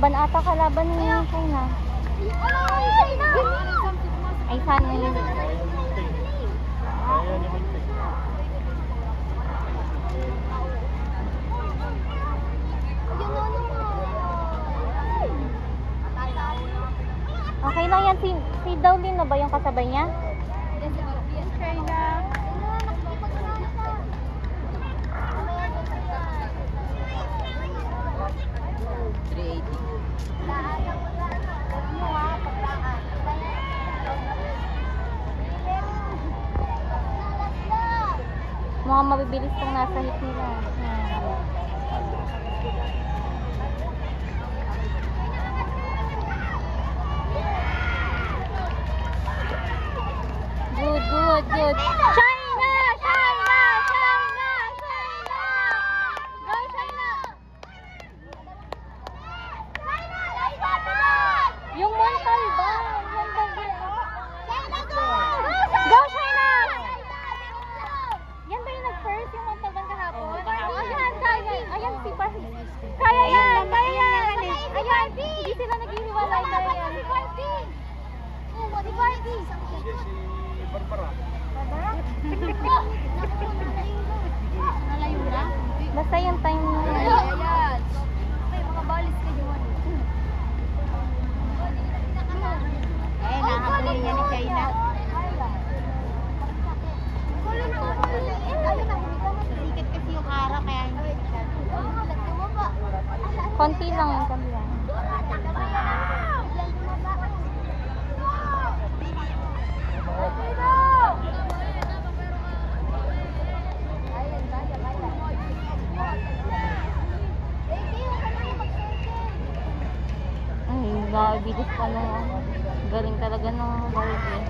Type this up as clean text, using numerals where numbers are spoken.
Taliban ata kalaban ni China. Ay, sana yun. Okay lang yan. Si Dowlin na ba yung kasabay niya? China. Mukhang mabibilis kung nasa hit nila. Good, good, good. China! China! China! China! Go China! Yung mortal ba? Yung Go China! Yan ba yung nag-first yung mortal ban kahapon? Ayan, kaya. Ayan si Barbie. Kaya yan! Kaya yan! Ayan! Hindi sila naghihiwalay. Kaya yan. Si Barbie! Si Barbie! Barbara. Nalayo na? Basta yung time na Ayan. May mga balis ka yun. Nahabulin niya ni China. Sikat kasi yung araw kaya hindi. konti lang yung kanila. Ay, nabibigis pa nung galing talaga nung Barbie.